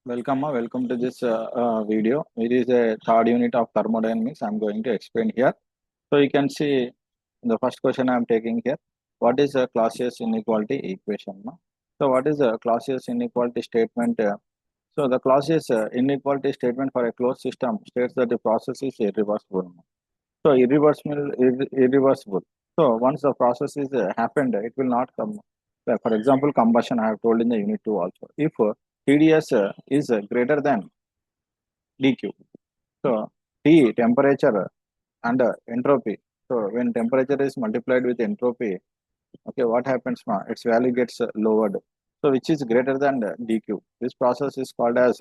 Welcome to this video. It is a third unit of thermodynamics. I'm going to explain here. So you can see the first question I'm taking here. What is a Clausius inequality equation? So what is a Clausius inequality statement? So the Clausius inequality statement for a closed system states that the process is irreversible. So irreversible. So once the process is happened, it will not come. For example, combustion I have told in the unit 2 also. If TDS is greater than dq. So T temperature and entropy. So when temperature is multiplied with entropy, okay, what happens? Its value gets lowered. So which is greater than dq. This process is called as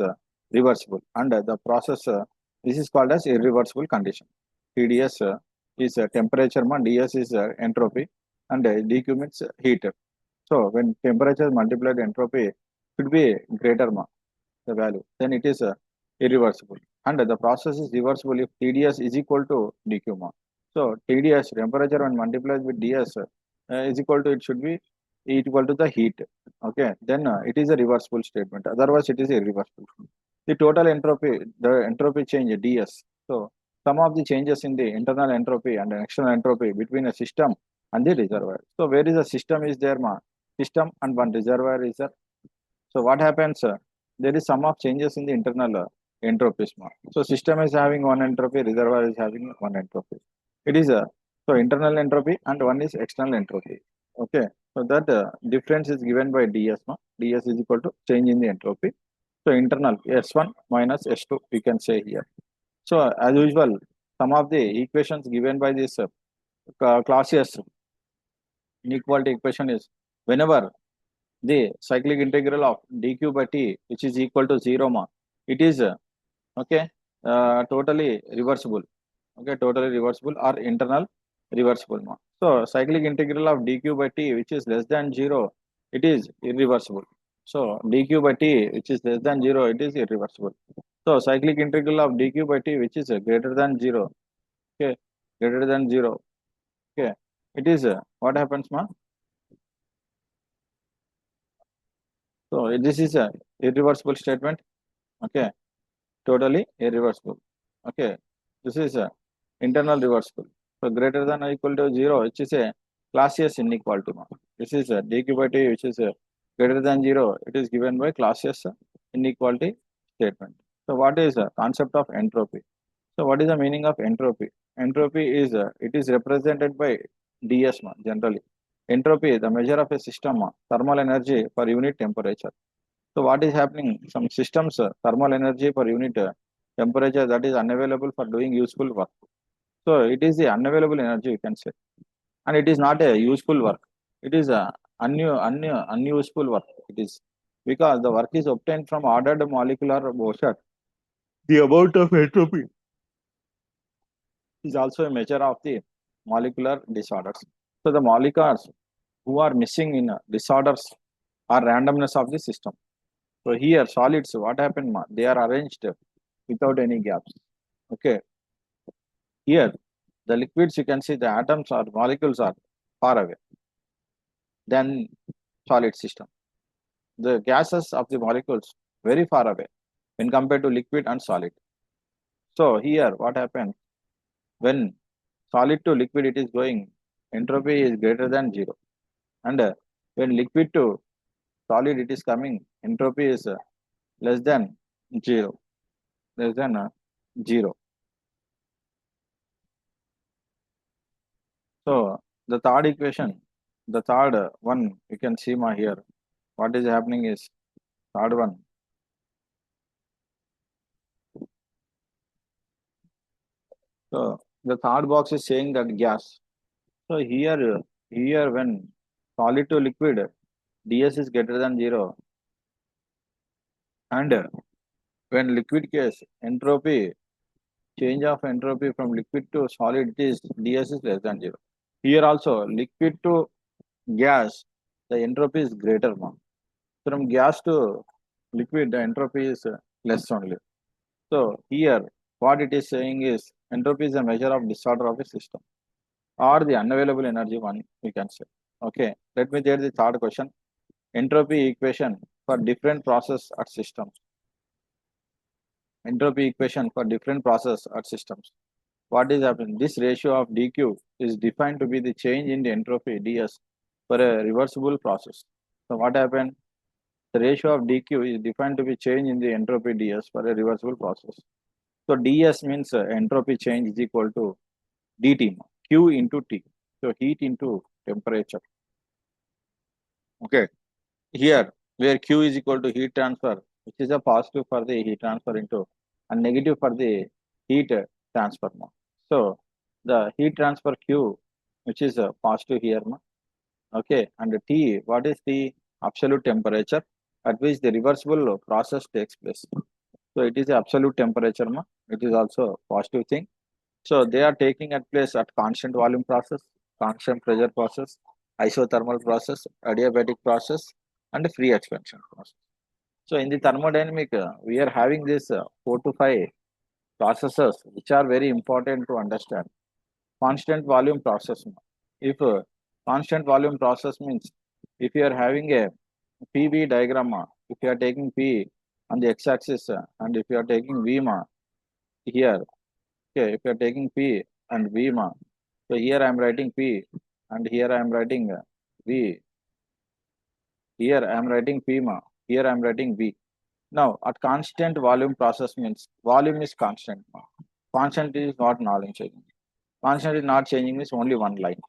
reversible, and the process this is called as irreversible condition. TDS is temperature, ds is entropy, and dq means heat. So when temperature is multiplied, entropy should be greater the value, then it is irreversible. And the process is reversible if TDS is equal to dq ma. So TDS temperature when multiplied with ds is equal to, it should be equal to the heat. Okay, then it is a reversible statement. Otherwise, it is irreversible. The total entropy, the entropy change ds. So some of the changes in the internal entropy and external entropy between a system and the reservoir. So where is the system is there ma? System and one reservoir is there. So what happens? There is sum of changes in the internal entropies. So system is having one entropy, reservoir is having one entropy. It is a so internal entropy and one is external entropy. Okay, so that difference is given by ds. Ds is equal to change in the entropy. So internal S1 minus S2 we can say here. So as usual, some of the equations given by this Clausius inequality equation is whenever the cyclic integral of dq by t which is equal to 0 it is okay totally reversible, okay, totally reversible or internal reversible so cyclic integral of dq by t which is less than 0, it is irreversible. So dq by t which is less than 0, it is irreversible. So cyclic integral of dq by t which is greater than 0, okay, greater than 0, okay, it is what happens so this is a irreversible statement, okay, totally irreversible. Okay, this is a internal reversible. So greater than or equal to 0, which is a Clausius inequality. This is a dq by t, which is a greater than 0. It is given by Clausius inequality statement. So what is the concept of entropy? So what is the meaning of entropy? Entropy is it is represented by ds generally. Entropy, the measure of a system thermal energy per unit temperature. So what is happening? Some systems thermal energy per unit temperature that is unavailable for doing useful work. So it is the unavailable energy you can say, and it is not a useful work. It is a unuseful work. It is because the work is obtained from ordered molecular motion. The amount of entropy is also a measure of the molecular disorders. So the molecules who are missing in disorders are randomness of the system. So here solids, what happened? They are arranged without any gaps. Okay. Here the liquids, you can see the atoms or molecules are far away than solid system. The gases of the molecules very far away when compared to liquid and solid. So here what happens when solid to liquid it is going, entropy is greater than 0, and when liquid to solid it is coming, entropy is less than 0, less than 0. So the third equation, the third one you can see here. What is happening is third one. So the third box is saying that gas. So here when solid to liquid, ds is greater than 0, and when liquid case entropy, change of entropy from liquid to solid, it is ds is less than 0. Here also liquid to gas, the entropy is greater. From gas to liquid, the entropy is less only. So here what it is saying is entropy is a measure of disorder of a system or the unavailable energy one we can say. Okay, let me take the third question. Entropy equation for different process at systems. entropy equation for different process or systems. What is happening? This ratio of dq is defined to be the change in the entropy ds for a reversible process. So what happened? The ratio of dq is defined to be change in the entropy ds for a reversible process. So ds means entropy change is equal to dt, q into t. So heat into temperature. Okay. Here, where q is equal to heat transfer, which is a positive for the heat transfer into and negative for the heat transfer. So the heat transfer q, which is a positive here. Okay. And T, what is the absolute temperature at which the reversible process takes place? So it is the absolute temperature. It is also a positive thing. So they are taking at place at constant volume process, constant pressure process, isothermal process, adiabatic process, and free expansion process. So in the thermodynamic, we are having this 4 to 5 processes which are very important to understand. Constant volume process. If constant volume process means if you are having a PV diagram, if you are taking P on the x-axis and if you are taking V here, okay, if you are taking P and V so here I am writing P and here I am writing V, here I am writing P here I am writing V. Now at constant volume process means volume is constant. Constant is not knowledge changing. Constant is not changing means only one line.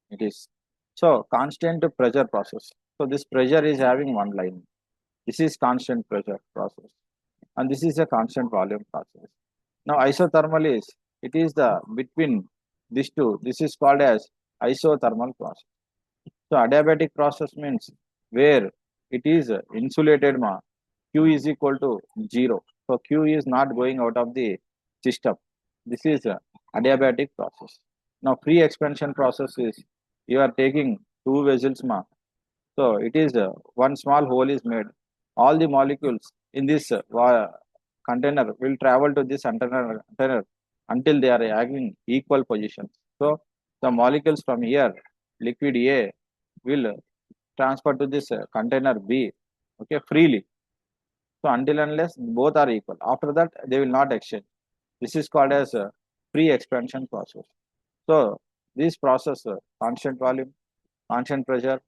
It is. So constant pressure process. So this pressure is having one line. This is constant pressure process. And this is a constant volume process. Now isothermal is, it is the between these two. This is called as isothermal process. So adiabatic process means where it is insulated Q is equal to 0. So Q is not going out of the system. This is a adiabatic process. Now free expansion process is you are taking two vessels so it is one small hole is made. All the molecules in this container will travel to this container until they are having equal positions. So the molecules from here, liquid A will transfer to this container B, okay, freely. So until unless both are equal, after that they will not exchange. This is called as a free expansion process. So this process, constant volume, constant pressure,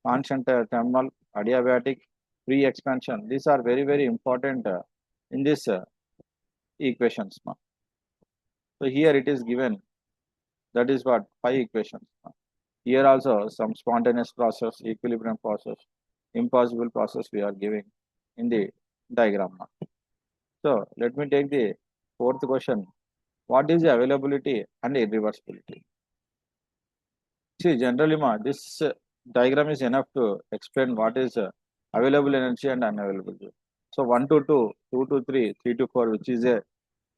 constant thermal, adiabatic, free expansion. These are very, very important in this equations. So here it is given. That is what 5 equations. Here also some spontaneous process, equilibrium process, impossible process we are giving in the diagram. So let me take the fourth question. What is the availability and irreversibility? See, generally, this diagram is enough to explain what is available energy and unavailable energy. So 1 to 2, 2 to 3, 3 to 4, which is a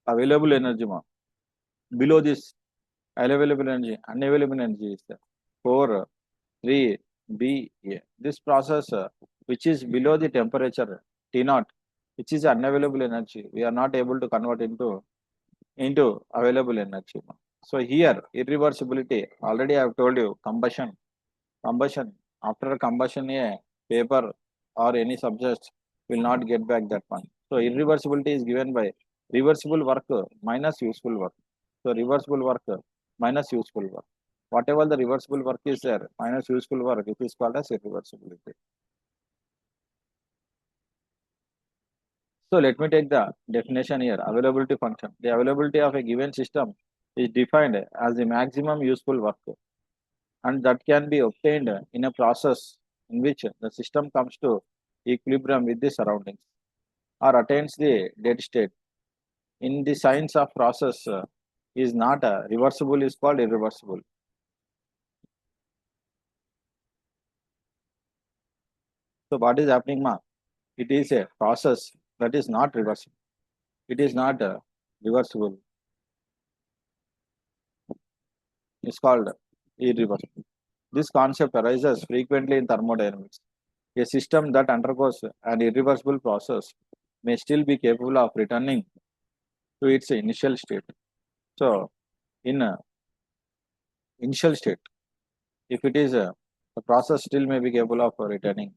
available energy. Below this available energy, unavailable energy is 4, 3, B, A. This process, which is below the temperature T naught, which is unavailable energy, we are not able to convert into available energy. So here, irreversibility, already I have told you, combustion, after combustion, a paper or any subject will not get back that one. So irreversibility is given by reversible work minus useful work. So reversible work minus useful work. Whatever the reversible work is there, minus useful work, it is called as irreversibility. So let me take the definition here, availability function. The availability of a given system is defined as the maximum useful work and that can be obtained in a process in which the system comes to equilibrium with the surroundings or attains the dead state. In the science of process is not reversible is called irreversible. So what is happening it is a process that is not reversible. It is not reversible. It's called irreversible. This concept arises frequently in thermodynamics. A system that undergoes an irreversible process may still be capable of returning to its initial state. So, in initial state, if it is the process still may be capable of returning.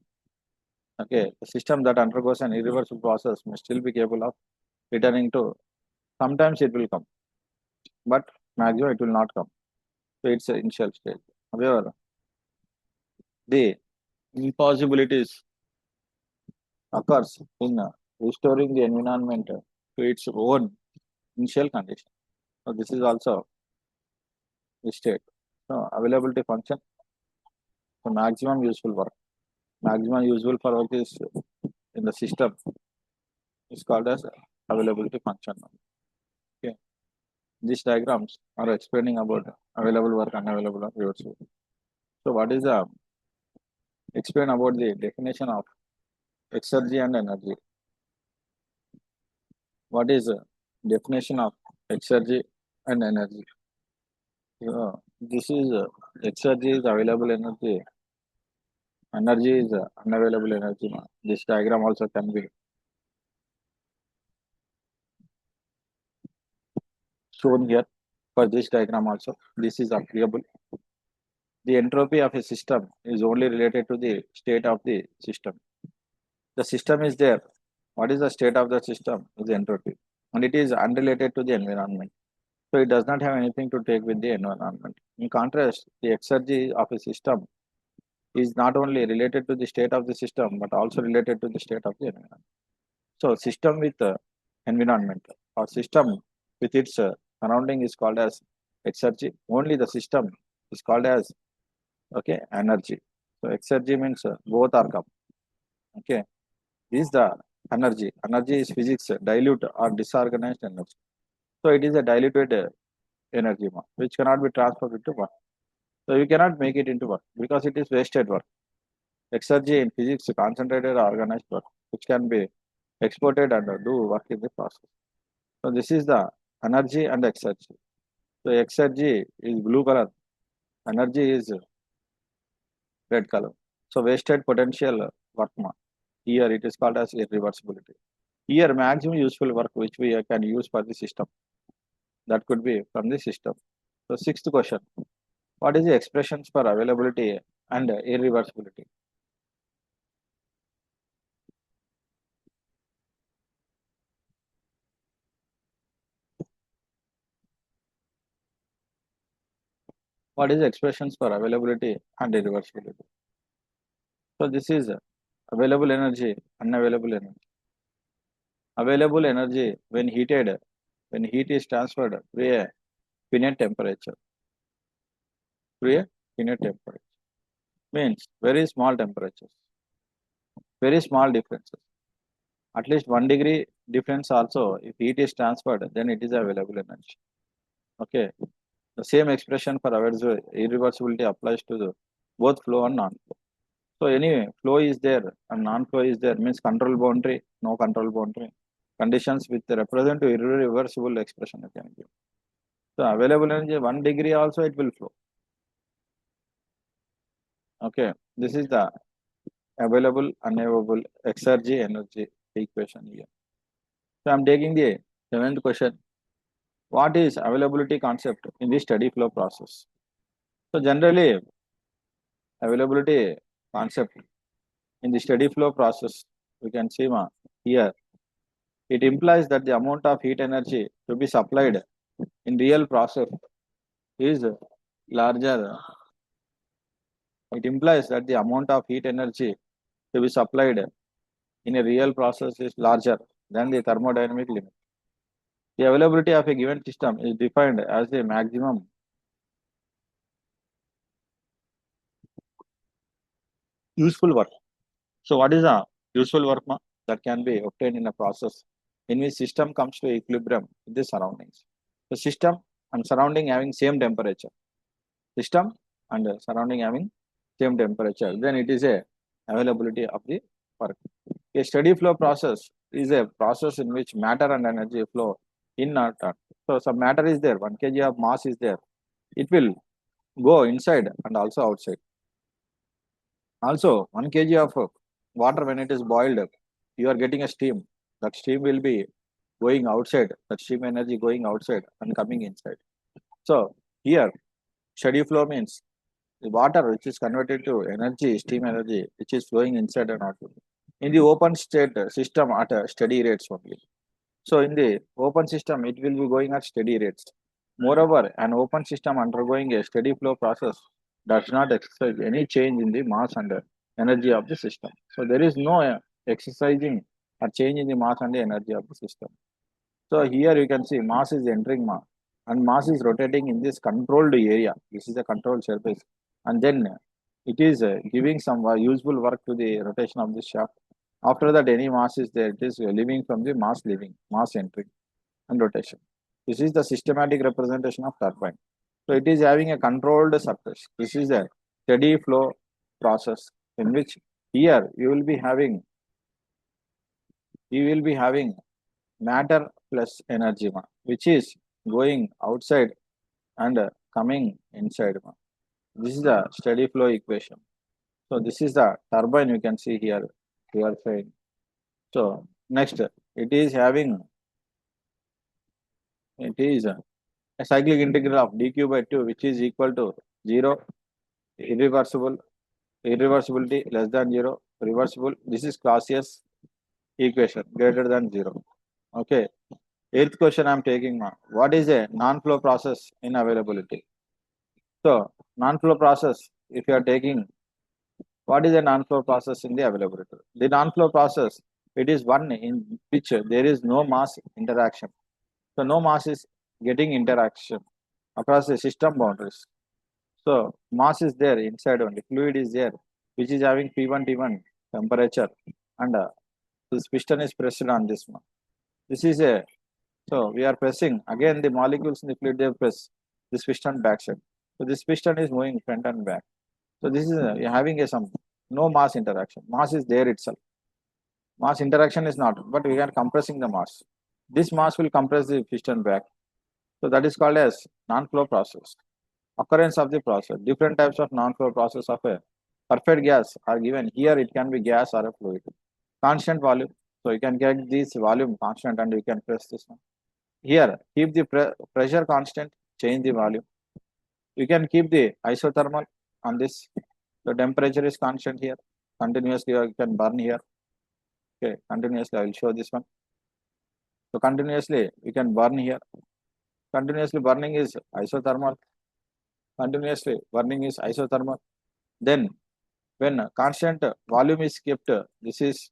Okay, the system that undergoes an irreversible process may still be capable of returning to, sometimes it will come, but maximum it will not come. So it's an initial stage. However, the impossibilities occurs in restoring the environment to its own initial condition. So this is also the state. So availability function, the maximum useful work. Maximum useful for work is in the system is called as availability function. Okay. These diagrams are explaining about available work, unavailable work, reversible. So what is the explain about the definition of exergy and energy? What is the definition of exergy and energy? This is exergy is available energy, energy is unavailable energy. This diagram also can be shown here for this diagram also. This is agreeable. The entropy of a system is only related to the state of the system. The system is there. What is the state of the system? Is entropy, and it is unrelated to the environment. So it does not have anything to take with the environment. In contrast, the exergy of a system is not only related to the state of the system, but also related to the state of the environment. So system with environment or system with its surrounding is called as exergy. Only the system is called as energy. So exergy means both are come. Okay, this is the energy. Energy is physics, dilute or disorganized energy. So it is a diluted energy which cannot be transferred into work. So you cannot make it into work because it is wasted work. Exergy in physics, concentrated or organized work, which can be exported and do work in the process. So this is the energy and exergy. So exergy is blue color, energy is red color. So wasted potential work. Here it is called as irreversibility. Here maximum useful work which we can use for the system. That could be from the system. So sixth question. What is the expressions for availability and irreversibility? What is the expressions for availability and irreversibility? So this is available energy, unavailable energy. Available energy when heat is transferred to a finite temperature, means very small temperatures, very small differences. At least 1 degree difference also, if heat is transferred, then it is available energy. Okay. The same expression for irreversibility applies to the both flow and non-flow. So any flow is there and non-flow is there, means control boundary, no control boundary. Conditions with represent to irreversible expression you can give. So available energy 1 degree also it will flow. Okay, this is the available, unavailable exergy energy equation here. So I'm taking the seventh question. What is availability concept in the steady flow process? So generally, availability concept in the steady flow process, we can see here, it implies that the amount of heat energy to be supplied in real process is larger. It implies that the amount of heat energy to be supplied in a real process is larger than the thermodynamic limit. The availability of a given system is defined as the maximum useful work. So what is the useful work that can be obtained in a process in which system comes to equilibrium with the surroundings? The system and surrounding having same temperature. System and surrounding having same temperature. Then it is a availability of the work. A steady flow process is a process in which matter and energy flow in or out. So some matter is there, 1 kg of mass is there. It will go inside and also outside. Also, 1 kg of water when it is boiled, you are getting a steam. That steam will be going outside, that steam energy going outside and coming inside. So here, steady flow means the water which is converted to energy, steam energy, which is flowing inside and out. In the open state system at a steady rates only. So in the open system, it will be going at steady rates. Moreover, an open system undergoing a steady flow process does not exercise any change in the mass and energy of the system. So there is no exercising or change in the mass and the energy of the system. So here you can see mass is entering mass and mass is rotating in this controlled area. This is a controlled surface. And then it is giving some useful work to the rotation of the shaft. After that, any mass is there. It is leaving from the mass leaving, mass entering and rotation. This is the systematic representation of turbine. So it is having a controlled surface. This is a steady flow process in which here you will be having matter plus energy, which is going outside and coming inside. This is the steady flow equation. So this is the turbine you can see here. You are saying. So next, it is a cyclic integral of dq by 2, which is equal to 0, irreversibility less than 0, reversible. This is Clausius equation greater than 0. Okay. Eighth question I'm taking now. What is a non-flow process in availability? So non-flow process, if you are taking, what is a non-flow process in the availability? The non-flow process, it is one in which there is no mass interaction. So no mass is getting interaction across the system boundaries. So mass is there inside only, fluid is there, which is having P1 T1 temperature, and this piston is pressed on this one. This is a so we are pressing again the molecules in the fluid, they press this piston backside. So this piston is moving front and back. So this is having a some no mass interaction. Mass is there itself. Mass interaction is not, but we are compressing the mass. This mass will compress the piston back. So that is called as non-flow process. Occurrence of the process. Different types of non-flow process of a perfect gas are given. Here it can be gas or a fluid. Constant volume. So you can get this volume constant and you can press this one. Here, keep the pressure constant, change the volume. You can keep the isothermal on this. The temperature is constant here. Continuously you can burn here. Okay, continuously I will show this one. So continuously you can burn here. Continuously burning is isothermal. Continuously burning is isothermal. Then when constant volume is kept, this is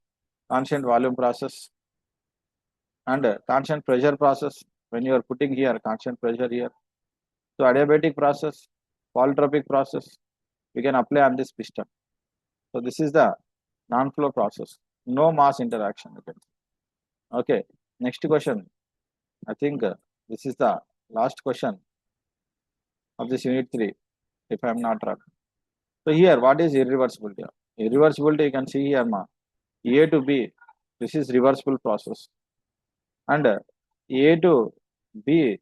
constant volume process, and constant pressure process. When you are putting here constant pressure here, so adiabatic process, polytropic process, we can apply on this piston. So this is the non-flow process. No mass interaction. Okay. Next question. I think this is the last question of this unit 3, if I am not wrong. So here, what is irreversibility? Irreversibility, you can see here, A to B, this is reversible process. And A to B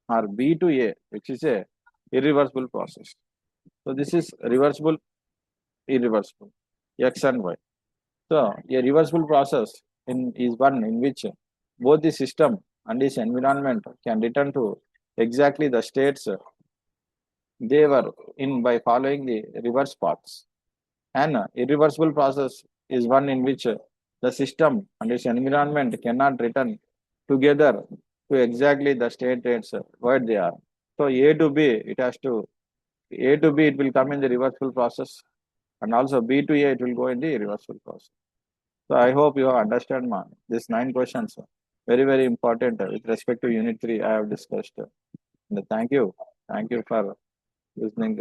or B to A, which is a irreversible process. So this is reversible, irreversible, X and Y. So a reversible process is one in which both the system and its environment can return to exactly the states they were in by following the reverse paths. An irreversible process is one in which the system and its environment cannot return together to exactly the state rates where they are. So A to B it will come in the reversible process, and also B to A it will go in the reversible process. So I hope you have understand these 9 questions. Very important with respect to unit 3 I have discussed. And thank you for listening.